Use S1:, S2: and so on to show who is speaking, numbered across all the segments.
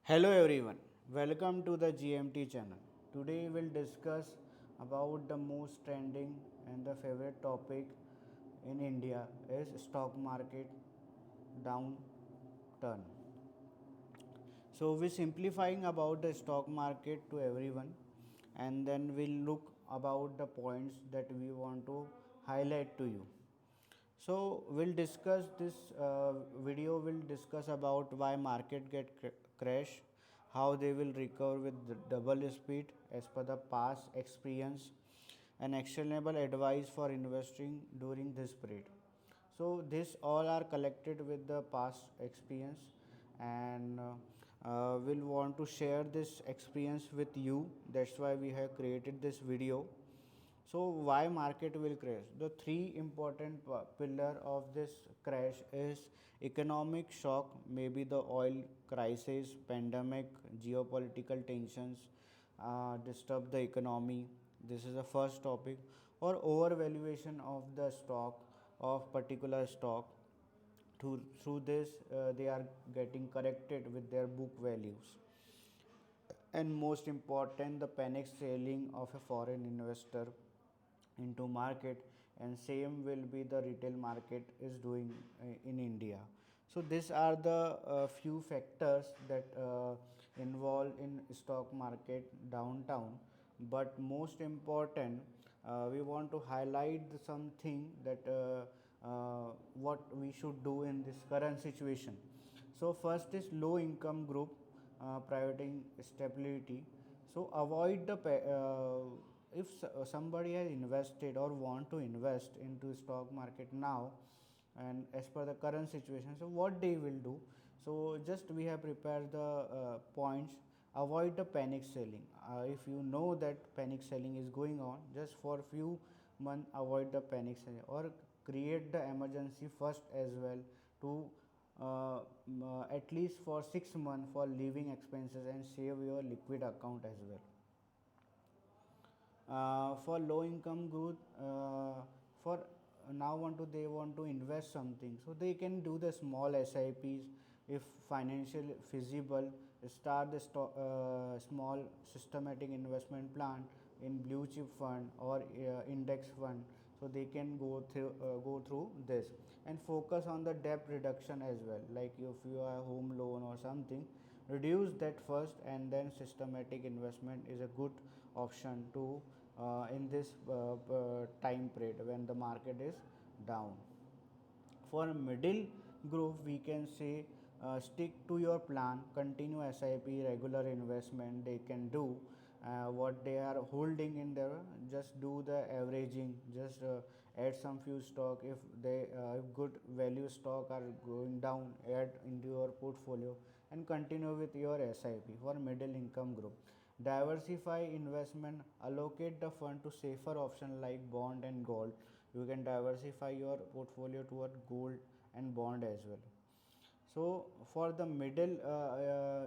S1: Hello everyone, welcome to the GMT channel. Today we'll discuss about the most trending and the favorite topic in India is stock market downturn. So we're simplifying about the stock market to everyone, and then we'll look about the points that we want to highlight to you. So we'll discuss this video will discuss about why market get crash, how they will recover with the double speed as per the past experience, and actionable advice for investing during this period. So this all are collected with the past experience, and we'll want to share this experience with you. That's why we have created this video. So why market will crash? The three important pillar of this crash is economic shock, maybe the oil crisis, pandemic, geopolitical tensions disturb the economy. This is the first topic. Or overvaluation of the stock of particular stock. Through this, they are getting corrected with their book values. And most important, the panic selling of a foreign investor into market, and same will be the retail market is doing in India. So these are the few factors that involve in stock market downtown. But most important, we want to highlight something that what we should do in this current situation. So first is low income group, providing stability. So avoid the if somebody has invested or want to invest into stock market now, and as per the current situation, so what they will do. So just we have prepared the points. Avoid the panic selling. If you know that panic selling is going on, just for few months avoid the panic selling, or create the emergency first as well to at least for 6 months for living expenses and save your liquid account as well. For low income group, for now want to they want to invest something, so they can do the small SIPs if financially feasible. Start the small systematic investment plan in blue chip fund or index fund, so they can go through this, and focus on the debt reduction as well. Like if you are home loan or something, reduce that first, and then systematic investment is a good option to in this time period when the market is down. For middle group, we can say stick to your plan, continue SIP, regular investment they can do. What they are holding in there, just do the averaging, just add some few stock. If they if good value stock are going down, add into your portfolio and continue with your SIP. For middle income group, diversify investment, allocate the fund to safer option like bond and gold. You can diversify your portfolio toward gold and bond as well. So for the middle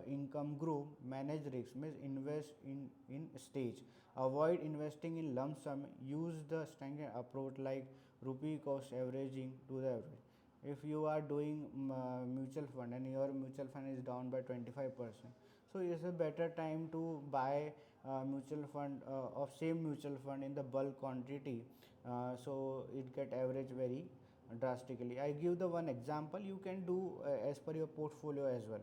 S1: income group, manage risks, means invest in stage. Avoid investing in lump sum. Use the standard approach like rupee cost averaging to the average. If you are doing mutual fund and your mutual fund is down by 25%, so it's a better time to buy mutual fund of same mutual fund in the bulk quantity, so it get average very drastically. I give the one example, you can do as per your portfolio as well,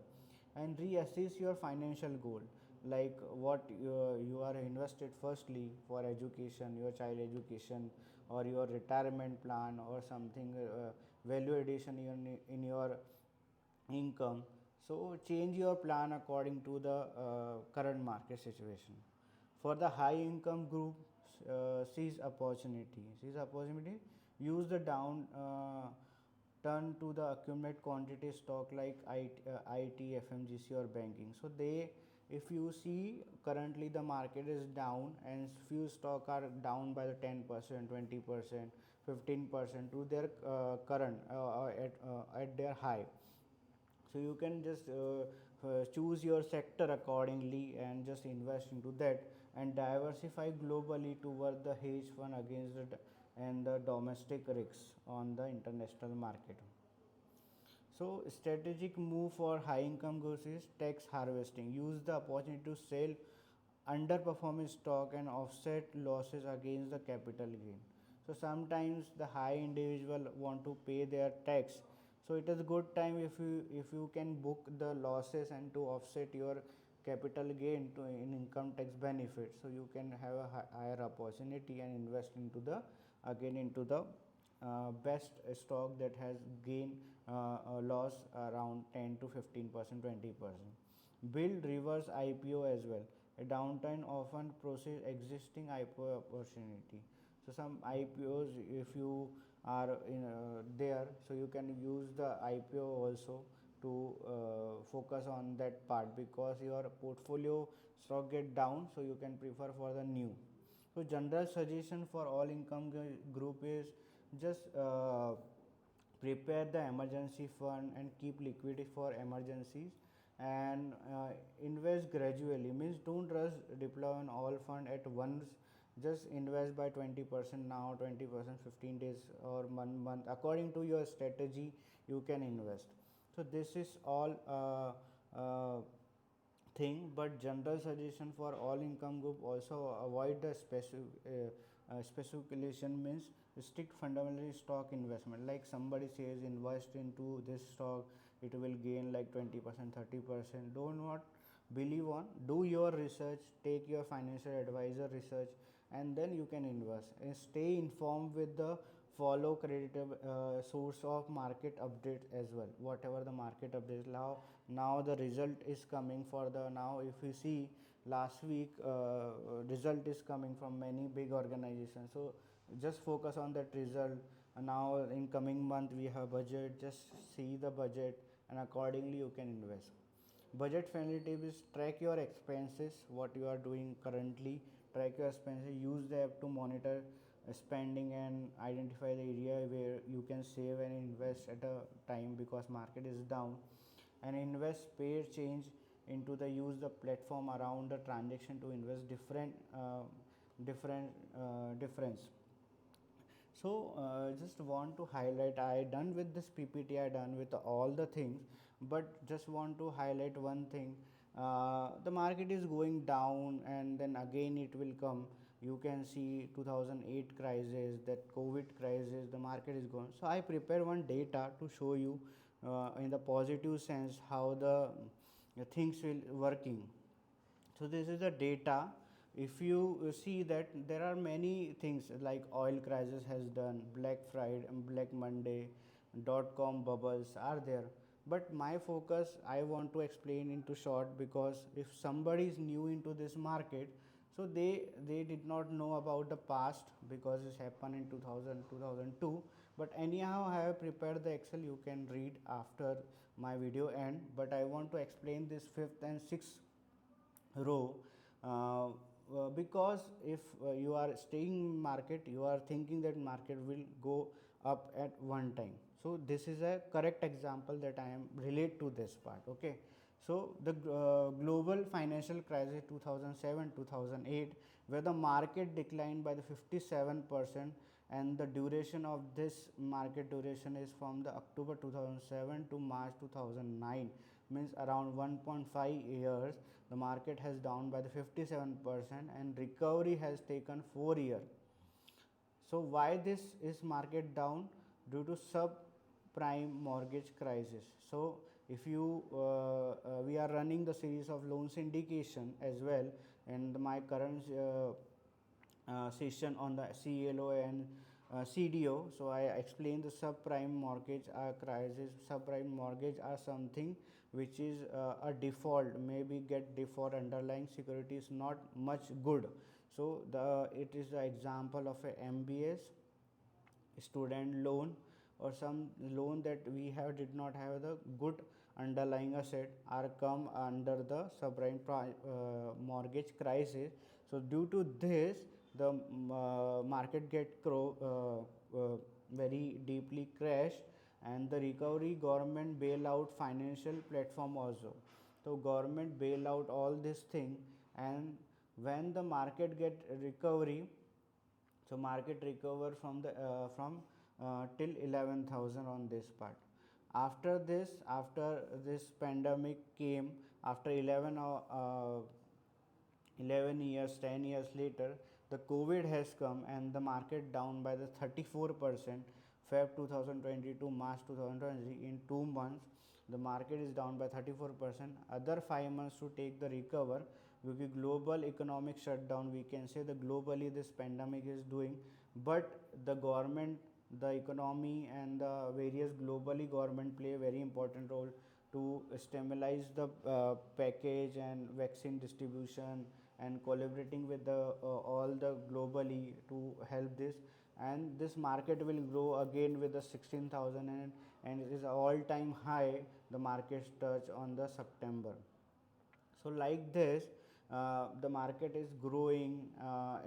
S1: and reassess your financial goal, like what you are invested firstly for education, your child education, or your retirement plan, or something value addition in your income. So change your plan according to the current market situation. For the high income group, seize opportunity, use the down turn to the accumulate quantity stock like IT, FMGC or banking. So they, if you see currently the market is down and few stock are down by the 10%, 20%, 15% to their current at their high. So you can just choose your sector accordingly and just invest into that, and diversify globally toward the hedge fund against the and the domestic risks on the international market. So So strategic move for high income groups is tax harvesting. Use the opportunity to sell underperforming stock and offset losses against the capital gain. So sometimes the high individual want to pay their tax, so it is a good time if you can book the losses and to offset your capital gain to in income tax benefit, so you can have a higher opportunity and invest into the again into the best stock that has gained a loss around 10 to 15%, 20%. Build reverse IPO as well. A downturn often process existing IPO opportunity. So some IPOs, if you are in there, so you can use the IPO also to focus on that part, because your portfolio stock get down, so you can prefer for the new. So general suggestion for all income group is just prepare the emergency fund and keep liquidity for emergencies, and invest gradually, means don't rush deploy on all fund at once. Just invest by 20% now, 20% 15 days or 1 month, according to your strategy you can invest. So this is all thing, but general suggestion for all income group, also avoid the speculation, means strict fundamental stock investment. Like somebody says invest into this stock, it will gain like 20%, 30%. Do not believe on, do your research, take your financial advisor research, and then you can invest, and stay informed with the follow credible source of market updates as well. Whatever the market updates, now the result is coming for the, now if you see last week result is coming from many big organizations, so just focus on that result. And now in coming month we have budget, just see the budget and accordingly you can invest. Budget friendly tip is track your expenses, what you are doing currently, track your expenses, use the app to monitor spending and identify the area where you can save and invest at a time because market is down. And invest pair change into the, use the platform around the transaction to invest difference. So just want to highlight, I done with this PPT, I done with all the things, but just want to highlight one thing. The market is going down and then again it will come. You can see 2008 crisis, that COVID crisis, the market is going. So I prepare one data to show you in the positive sense how the things will working. So this is the data. If you see that there are many things like oil crisis has done, Black Friday and Black Monday, .com bubbles are there, but my focus I want to explain into short, because if somebody is new into this market, so they did not know about the past because it's happened in 2000 2002. But anyhow I have prepared the Excel, you can read after my video end, but I want to explain this fifth and sixth row because if you are staying in market, you are thinking that market will go up at one time. So this is a correct example that I am relate to this part. Okay, so the global financial crisis 2007 2008, where the market declined by the 57%, and the duration of this market duration is from the October 2007 to March 2009, means around 1.5 years. The market has down by the 57% and recovery has taken 4 years. So why this is market down? Due to subprime mortgage crisis. So if you we are running the series of loan syndication as well, and my current session on the CLO and CDO. So I explained the subprime mortgage crisis. Subprime mortgage are something which is a default, maybe get default, underlying security is not much good. So the it is the example of a MBS, student loan, or some loan that we have did not have the good underlying asset are come under the subprime mortgage crisis. So due to this the market get very deeply crashed, and the recovery government bailout financial platform also. So government bail out all this thing, and when the market get recovery, so market recover from the from till 11,000 on this part. After this pandemic came, after 11 years, 10 years later, the COVID has come and the market down by the 34%. Feb 2022, March 2023, in 2 months the market is down by 34%. Other 5 months to take the recover. With the global economic shutdown, we can say that globally this pandemic is doing, but the government, the economy and the various globally government play a very important role to stabilize the package and vaccine distribution, and collaborating with the all the globally to help this. And this market will grow again with the 16,000, and it is all time high the market touch on the September. So like this, the market is growing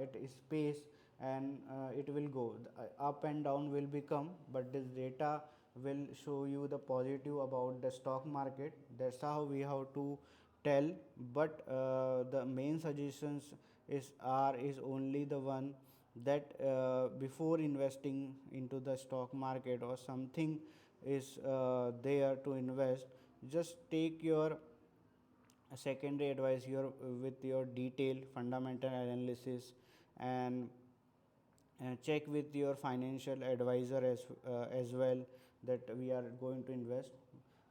S1: at a pace, and it will go. Up and down will become, but this data will show you the positive about the stock market. That's how we have to tell. But the main suggestions is only the one that before investing into the stock market or something is there to invest, just take your secondary advice with your detailed fundamental analysis, and check with your financial advisor as well that we are going to invest.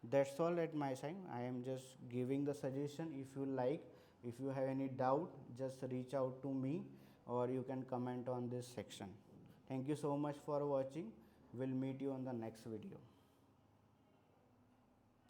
S1: That's all at my side. I am just giving the suggestion. If you like, if you have any doubt, just reach out to me or you can comment on this section. Thank you so much for watching. We'll meet you on the next video.